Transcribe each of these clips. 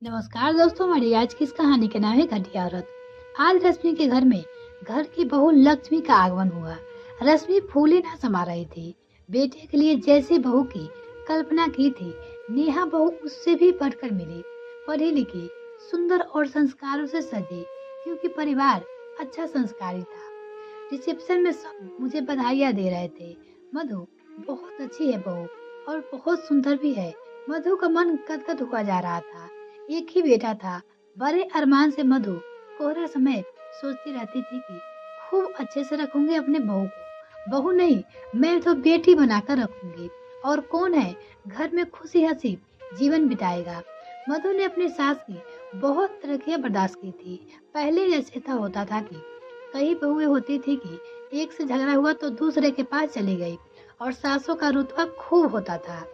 नमस्कार दोस्तों, हमारी आज की इस कहानी का नाम है घटिया औरत। आज रश्मि के घर में घर की बहू लक्ष्मी का आगमन हुआ। रश्मि फूले न समा रही थी। बेटे के लिए जैसी बहू की कल्पना की थी, नेहा बहू उससे भी बढ़कर मिली। पढ़ी लिखी, सुंदर और संस्कारों से सजी, क्योंकि परिवार अच्छा संस्कारी था। रिसेप्शन में सब मुझे बधाइयाँ दे रहे थे। मधु बहुत अच्छी है बहू, और बहुत सुंदर भी है। मधु का मन गदगद हुआ जा रहा था। एक ही बेटा था। बड़े अरमान से मधु कोहरा समय सोचती रहती थी कि खूब अच्छे से रखूंगी अपने बहू को। बहू नहीं, मैं तो बेटी बनाकर रखूंगी। और कौन है घर में खुशी हंसी जीवन बिताएगा। मधु ने अपनी सास की बहुत तरक्कियां बर्दाश्त की थी। पहले जैसे था होता था कि कई बहुएं होती थी कि एक से झगड़ा हुआ तो दूसरे के पास चली गई, और सासों का रुतबा खूब होता था।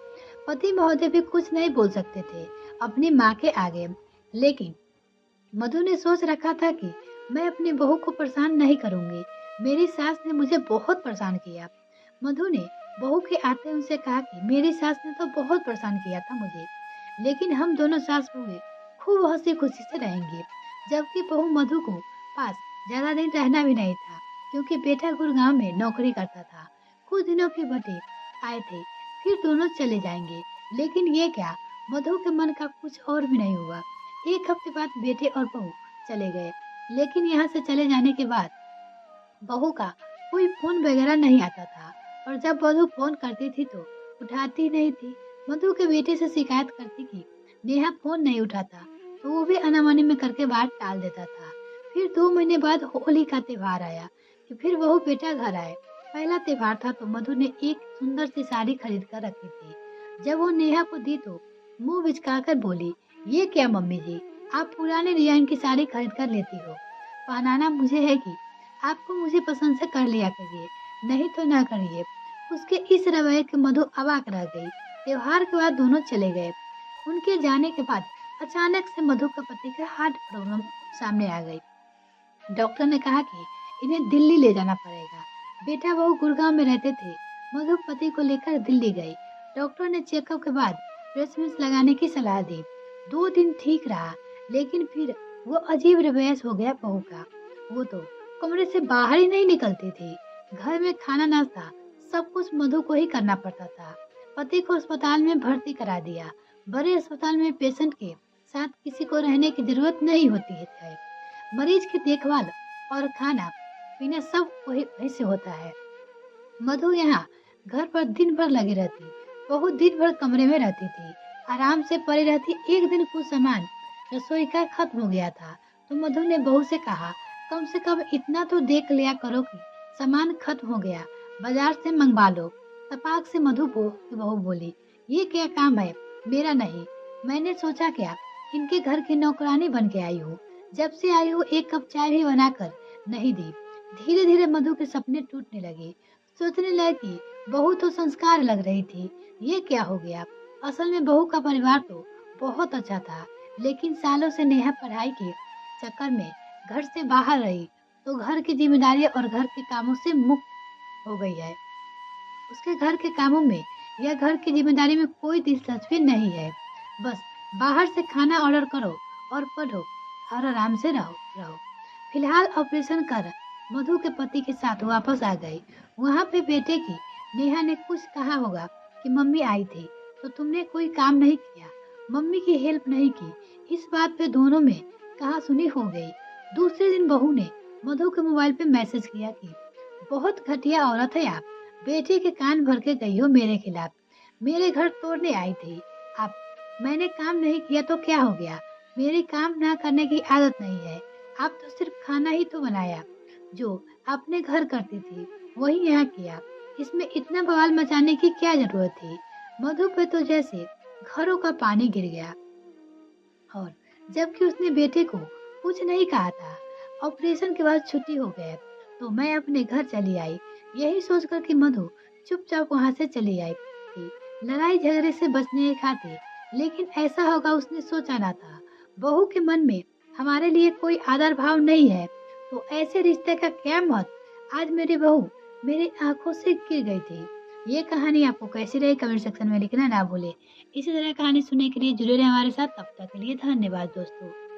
पति महोदय भी कुछ नहीं बोल सकते थे अपनी माँ के आगे। लेकिन मधु ने सोच रखा था कि मैं अपनी बहू को परेशान नहीं करूंगी। मेरी सास ने मुझे बहुत परेशान किया। मधु ने बहू के आते उनसे कहा कि मेरी सास ने तो बहुत परेशान किया था मुझे, लेकिन हम दोनों सास बहुएं खूब हंसी खुशी से रहेंगे। जबकि बहू मधु को पास ज्यादा दिन रहना भी नहीं था, क्योंकि बेटा गुड़गांव में नौकरी करता था। कुछ दिनों के बटे आए थे, फिर दोनों चले जाएंगे। लेकिन ये क्या, मधु के मन का कुछ और भी नहीं हुआ। एक हफ्ते बाद बेटे और बहू चले गए। लेकिन यहाँ से चले जाने के बाद बहू का कोई फोन वगैरह नहीं आता था, और जब मधु फोन करती थी तो उठाती नहीं थी। मधु के बेटे से शिकायत करती कि नेहा फोन नहीं उठाता, तो वो भी अनामनी में करके बात टाल देता था। फिर 2 महीने बाद होली का त्योहार आया कि फिर बहू बेटा घर आए। पहला त्योहार था तो मधु ने एक सुंदर सी साड़ी खरीद कर रखी थी। जब वो नेहा को दी तो मुंह बिचकाकर बोली, ये क्या मम्मी जी, आप पुराने डिजाइन की साड़ी खरीद कर लेती हो। पहनाना मुझे है कि आपको मुझे पसंद से कर लिया करिए, नहीं तो ना करिए। उसके इस रवैये के मधु अवाक रह गई। त्योहार के बाद दोनों चले गए। उनके जाने के बाद अचानक से मधु का पति का हार्ट प्रॉब्लम सामने आ गई। डॉक्टर ने कहा कि इन्हें दिल्ली ले जाना पड़ेगा। बेटा बहू गुड़गांव में रहते थे। मधु पति को लेकर दिल्ली गई। डॉक्टर ने चेकअप के बाद ब्रेस्ट मील्स लगाने की सलाह दी। 2 दिन ठीक रहा, लेकिन फिर वो अजीब रवैया हो गया बहू का। वो तो कमरे से बाहर ही नहीं निकलती थी। घर में खाना नाश्ता सब कुछ मधु को ही करना पड़ता था। पति को अस्पताल में भर्ती करा दिया। बड़े अस्पताल में पेशेंट के साथ किसी को रहने की जरूरत नहीं होती है। मरीज की देखभाल और खाना पीना सब वही से होता है। मधु यहाँ घर पर दिन भर लगी रहती। बहुत दिन भर कमरे में रहती थी, आराम से पड़ी रहती। एक दिन कुछ सामान रसोई का खत्म हो गया था, तो मधु ने बहू से कहा, कम से कम इतना तो देख लिया करो कि सामान खत्म हो गया, बाजार से मंगवा लो। तपाक से बहू बोली, ये क्या काम है, मेरा नहीं। मैंने सोचा क्या, इनके घर की नौकरानी बन के आई हूँ। जब से आई हूँ एक कप चाय भी बनाकर नहीं दी। धीरे धीरे मधु के सपने टूटने लगे। सोचने लगी, बहू तो संस्कार लग रही थी, ये क्या हो गया। असल में बहू का परिवार तो बहुत अच्छा था, लेकिन सालों से नेहा पढ़ाई के चक्कर में घर से बाहर रही, तो घर की जिम्मेदारी और घर के कामों से मुक्त हो गई है। उसके घर के कामों में या घर की जिम्मेदारी में कोई दिलचस्पी नहीं है। बस बाहर से खाना ऑर्डर करो और पढ़ो और आराम से रहो। फिलहाल ऑपरेशन कर मधु के पति के साथ वापस आ गई। वहाँ पे बेटे की नेहा ने कुछ कहा होगा कि मम्मी आई थी तो तुमने कोई काम नहीं किया, मम्मी की हेल्प नहीं की। इस बात पे दोनों में कहासुनी हो गई। दूसरे दिन बहू ने मधु के मोबाइल पे मैसेज किया कि बहुत घटिया औरत है आप, बेटे के कान भर के गई हो मेरे खिलाफ। मेरे घर तोड़ने आई थी आप। मैंने काम नहीं किया तो क्या हो गया, मेरी काम ना करने की आदत नहीं है। आप तो सिर्फ खाना ही तो बनाया, जो अपने घर करती थी वही यहाँ किया। इसमें इतना बवाल मचाने की क्या जरूरत थी। मधु पे तो जैसे घरों का पानी गिर गया। और जबकि उसने बेटे को कुछ नहीं कहा था। ऑपरेशन के बाद छुट्टी हो गए तो मैं अपने घर चली आई, यही सोचकर कि मधु चुपचाप वहां से चली आई थी, लड़ाई झगड़े से बचने की खातिर। लेकिन ऐसा होगा उसने सोचा ना था। बहू के मन में हमारे लिए कोई आदर भाव नहीं है, तो ऐसे रिश्ते का क्या महत्व। आज मेरी बहू मेरी आंखों से गिर गई थी। ये कहानी आपको कैसी रही कमेंट सेक्शन में लिखना ना भूले। इसी तरह कहानी सुनने के लिए जुड़े रहे हमारे साथ। तब तक के लिए धन्यवाद दोस्तों।